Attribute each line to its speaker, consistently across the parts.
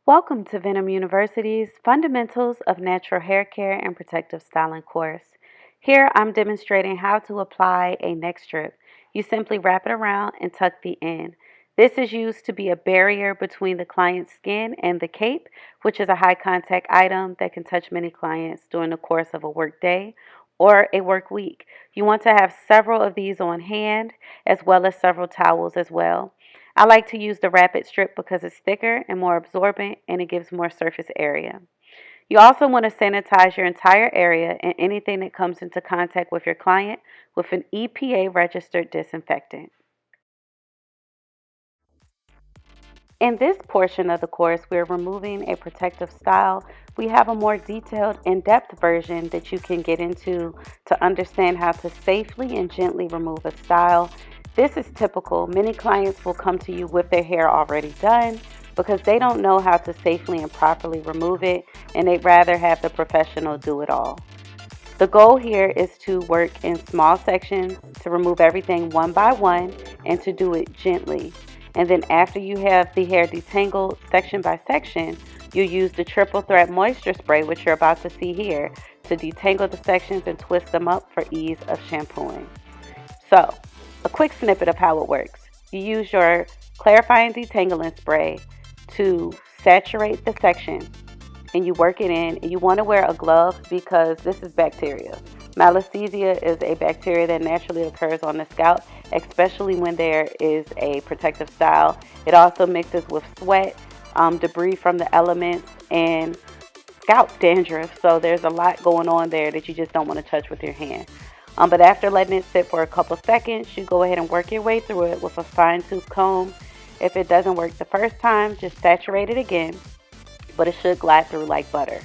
Speaker 1: Welcome to Venom University's Fundamentals of Natural Hair Care and Protective Styling course. Here I'm demonstrating how to apply a neck strip. You simply wrap it around and tuck the end. This is used to be a barrier between the client's skin and the cape, which is a high contact item that can touch many clients during the course of a work day or a work week. You want to have several of these on hand as well as several towels as well. I like to use the rapid strip because it's thicker and more absorbent and it gives more surface area. You also want to sanitize your entire area and anything that comes into contact with your client with an EPA registered disinfectant. In this portion of the course, we're removing a protective style. We have a more detailed, in-depth version that you can get into to understand how to safely and gently remove a style. This is typical. Many clients will come to you with their hair already done because they don't know how to safely and properly remove it, and they'd rather have the professional do it all. The goal here is to work in small sections, to remove everything one by one, and to do it gently. And then after you have the hair detangled section by section, you use the triple threat moisture spray, which you're about to see here, to detangle the sections and twist them up for ease of shampooing. So, a quick snippet of how it works. You use your clarifying detangling spray to saturate the section and you work it in, and you want to wear a glove because this is bacteria. Malassezia is a bacteria that naturally occurs on the scalp, especially when there is a protective style. It also mixes with sweat, debris from the elements, and scalp dandruff. So there's a lot going on there that you just don't want to touch with your hand. But after letting it sit for a couple seconds, you go ahead and work your way through it with a fine tooth comb. If it doesn't work the first time, just saturate it again, but it should glide through like butter.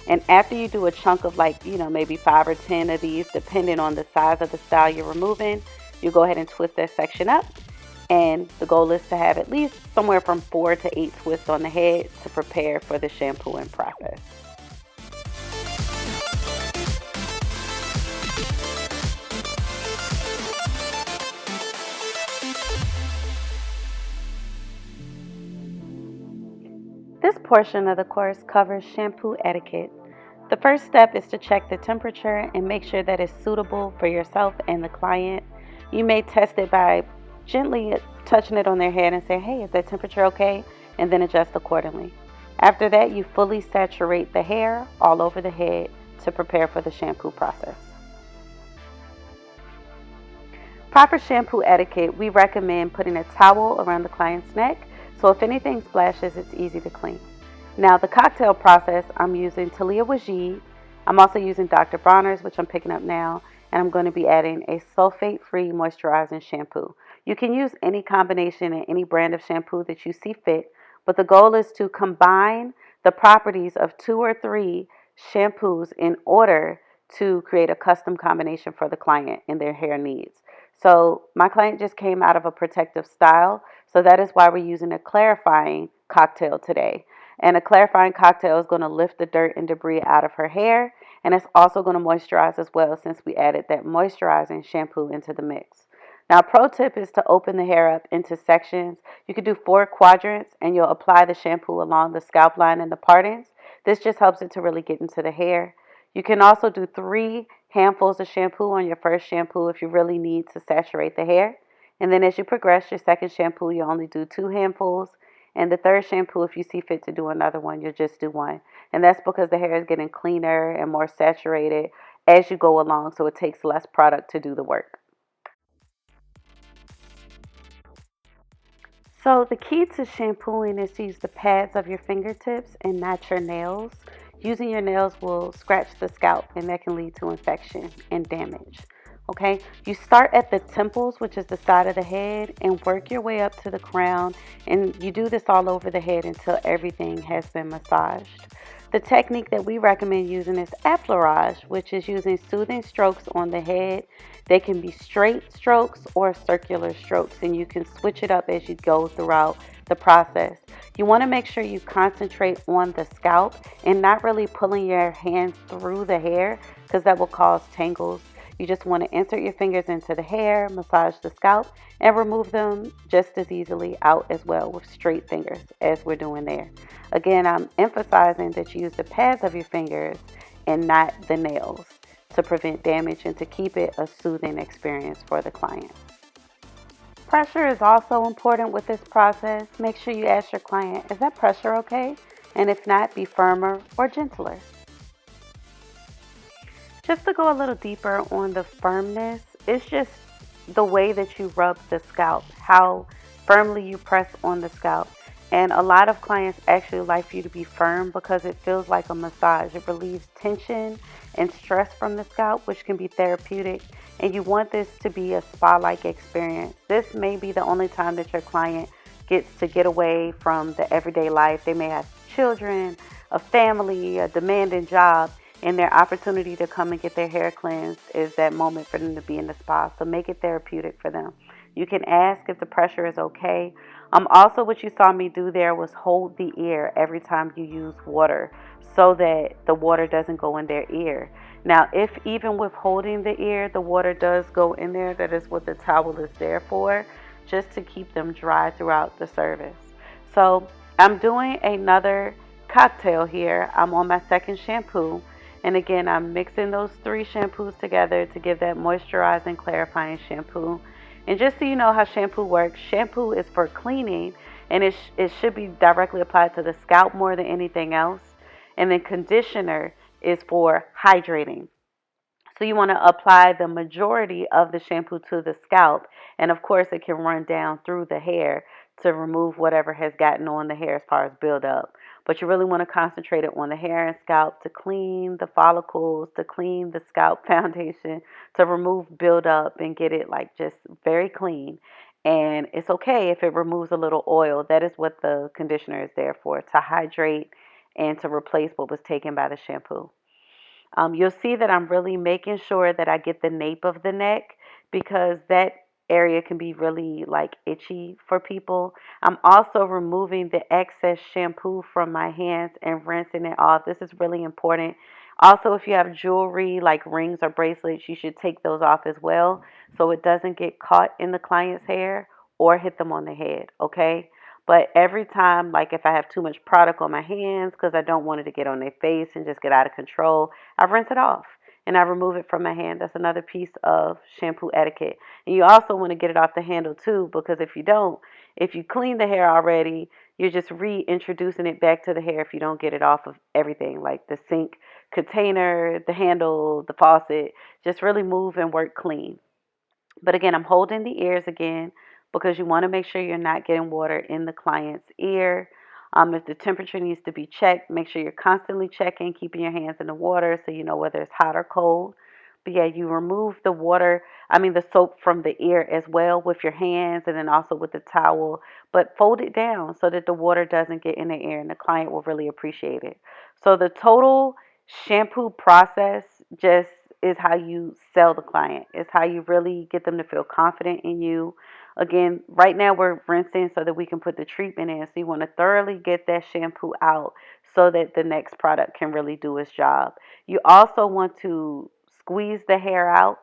Speaker 1: And after you do a chunk of maybe 5 or 10 of these, depending on the size of the style you're removing, you go ahead and twist that section up. And the goal is to have at least somewhere from 4 to 8 twists on the head to prepare for the shampooing process. This portion of the course covers shampoo etiquette. The first step is to check the temperature and make sure that it's suitable for yourself and the client. You may test it by gently touching it on their head and say, hey, is that temperature okay? And then adjust accordingly. After that, you fully saturate the hair all over the head to prepare for the shampoo process. Proper shampoo etiquette, we recommend putting a towel around the client's neck so if anything splashes, it's easy to clean. Now the cocktail process, I'm using Talia Wajid. I'm also using Dr. Bronner's, which I'm picking up now, and I'm going to be adding a sulfate-free moisturizing shampoo. You can use any combination and any brand of shampoo that you see fit, but the goal is to combine the properties of 2 or 3 shampoos in order to create a custom combination for the client and their hair needs. So my client just came out of a protective style, so that is why we're using a clarifying cocktail today. And a clarifying cocktail is going to lift the dirt and debris out of her hair, and it's also going to moisturize as well since we added that moisturizing shampoo into the mix. Now, a pro tip is to open the hair up into sections. You could do 4 quadrants, and you'll apply the shampoo along the scalp line and the partings. This just helps it to really get into the hair. You can also do 3 handfuls of shampoo on your first shampoo if you really need to saturate the hair. And then as you progress your second shampoo, you only do 2 handfuls. And the third shampoo, if you see fit to do another one, you'll just do 1. And that's because the hair is getting cleaner and more saturated as you go along, so it takes less product to do the work. So the key to shampooing is to use the pads of your fingertips and not your nails. Using your nails will scratch the scalp and that can lead to infection and damage. Okay, you start at the temples, which is the side of the head, and work your way up to the crown, and you do this all over the head until everything has been massaged. The technique that we recommend using is effleurage, which is using soothing strokes on the head. They can be straight strokes or circular strokes, and you can switch it up as you go throughout the process. You want to make sure you concentrate on the scalp and not really pulling your hands through the hair because that will cause tangles. You just want to insert your fingers into the hair, massage the scalp, and remove them just as easily out as well with straight fingers as we're doing there. Again, I'm emphasizing that you use the pads of your fingers and not the nails to prevent damage and to keep it a soothing experience for the client. Pressure is also important with this process. Make sure you ask your client, is that pressure okay? And if not, be firmer or gentler. Just to go a little deeper on the firmness, it's just the way that you rub the scalp, how firmly you press on the scalp. And a lot of clients actually like for you to be firm because it feels like a massage. It relieves tension and stress from the scalp, which can be therapeutic. And you want this to be a spa-like experience. This may be the only time that your client gets to get away from the everyday life. They may have children, a family, a demanding job, and their opportunity to come and get their hair cleansed is that moment for them to be in the spa. So make it therapeutic for them. You can ask if the pressure is okay. Also, what you saw me do there was hold the ear every time you use water so that the water doesn't go in their ear. Now, if even with holding the ear, the water does go in there, that is what the towel is there for, just to keep them dry throughout the service. So I'm doing another cocktail here. I'm on my second shampoo. And again, I'm mixing those three shampoos together to give that moisturizing, clarifying shampoo. And just so you know how shampoo works, shampoo is for cleaning, and it should be directly applied to the scalp more than anything else. And then conditioner is for hydrating. So you want to apply the majority of the shampoo to the scalp. And of course, it can run down through the hair to remove whatever has gotten on the hair as far as buildup. But you really want to concentrate it on the hair and scalp to clean the follicles, to clean the scalp foundation, to remove buildup and get it like just very clean. And it's okay if it removes a little oil. That is what the conditioner is there for, to hydrate and to replace what was taken by the shampoo. You'll see that I'm really making sure that I get the nape of the neck because that area can be really like itchy for people. I'm also removing the excess shampoo from my hands and rinsing it off. This is really important. Also, if you have jewelry like rings or bracelets, you should take those off as well so it doesn't get caught in the client's hair or hit them on the head, okay? But every time, like if I have too much product on my hands because I don't want it to get on their face and just get out of control, I rinse it off and I remove it from my hand. That's another piece of shampoo etiquette. And you also want to get it off the handle too, because if you don't, if you clean the hair already, you're just reintroducing it back to the hair if you don't get it off of everything, like the sink container, the handle, the faucet. Just really move and work clean. But again, I'm holding the ears again because you want to make sure you're not getting water in the client's ear. If the temperature needs to be checked, make sure you're constantly checking, keeping your hands in the water so you know whether it's hot or cold. But yeah, you remove the water, the soap from the ear as well with your hands and then also with the towel. But fold it down so that the water doesn't get in the ear and the client will really appreciate it. So the total shampoo process just is how you sell the client. It's how you really get them to feel confident in you. Again, right now we're rinsing so that we can put the treatment in. So you want to thoroughly get that shampoo out so that the next product can really do its job. You also want to squeeze the hair out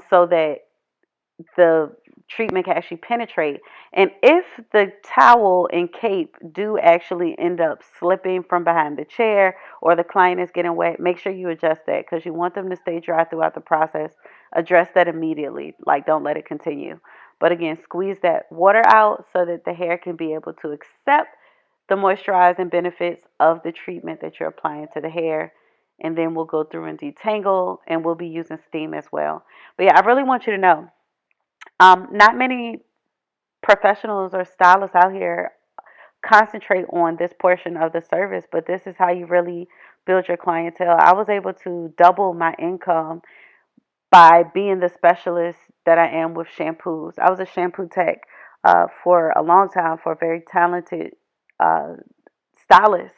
Speaker 1: so that the treatment can actually penetrate. And if the towel and cape do actually end up slipping from behind the chair or the client is getting wet, make sure you adjust that because you want them to stay dry throughout the process. Address that immediately. Like, don't let it continue. But again, squeeze that water out so that the hair can be able to accept the moisturizing benefits of the treatment that you're applying to the hair. And then we'll go through and detangle, and we'll be using steam as well. But yeah, I really want you to know not many professionals or stylists out here concentrate on this portion of the service, but this is how you really build your clientele. I was able to double my income by being the specialist that I am with shampoos. I was a shampoo tech for a long time for a very talented uh, stylist,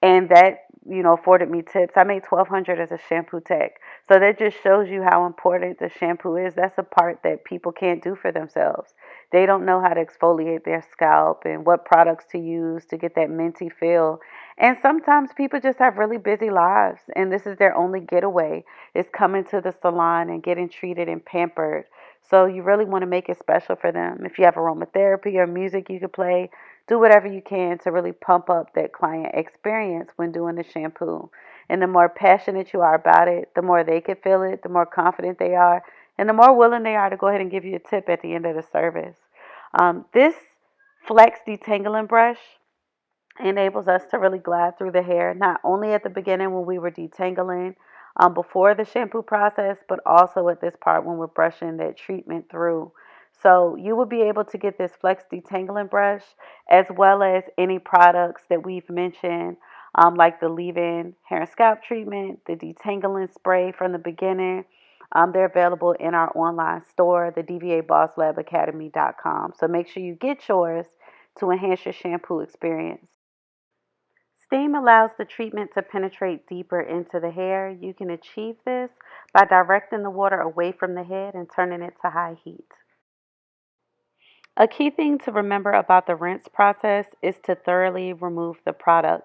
Speaker 1: and that afforded me tips. I made 1,200 as a shampoo tech, so that just shows you how important the shampoo is. That's a part that people can't do for themselves. they don't know how to exfoliate their scalp and what products to use to get that minty feel. And sometimes people just have really busy lives, and this is their only getaway is coming to the salon and getting treated and pampered. So you really want to make it special for them. If you have aromatherapy or music you could play, do whatever you can to really pump up that client experience when doing the shampoo. And the more passionate you are about it, the more they can feel it, the more confident they are, and the more willing they are to go ahead and give you a tip at the end of the service. This flex detangling brush enables us to really glide through the hair, not only at the beginning when we were detangling before the shampoo process, but also at this part when we're brushing that treatment through. So you will be able to get this flex detangling brush as well as any products that we've mentioned, like the leave-in hair and scalp treatment, the detangling spray from the beginning. They're available in our online store, the dvabosslabacademy.com. So make sure you get yours to enhance your shampoo experience. Steam allows the treatment to penetrate deeper into the hair. You can achieve this by directing the water away from the head and turning it to high heat. A key thing to remember about the rinse process is to thoroughly remove the product.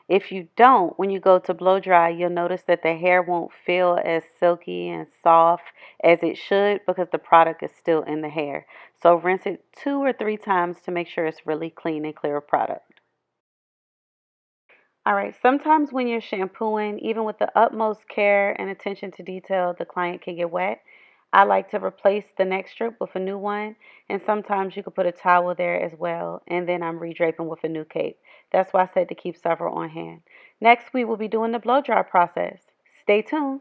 Speaker 1: If you don't, when you go to blow dry, you'll notice that the hair won't feel as silky and soft as it should because the product is still in the hair. So rinse it 2 or 3 times to make sure it's really clean and clear of product. All right, sometimes when you're shampooing, even with the utmost care and attention to detail, the client can get wet. I like to replace the neck strip with a new one, and sometimes you could put a towel there as well, and then I'm redraping with a new cape. That's why I said to keep several on hand. Next, we will be doing the blow dry process. Stay tuned.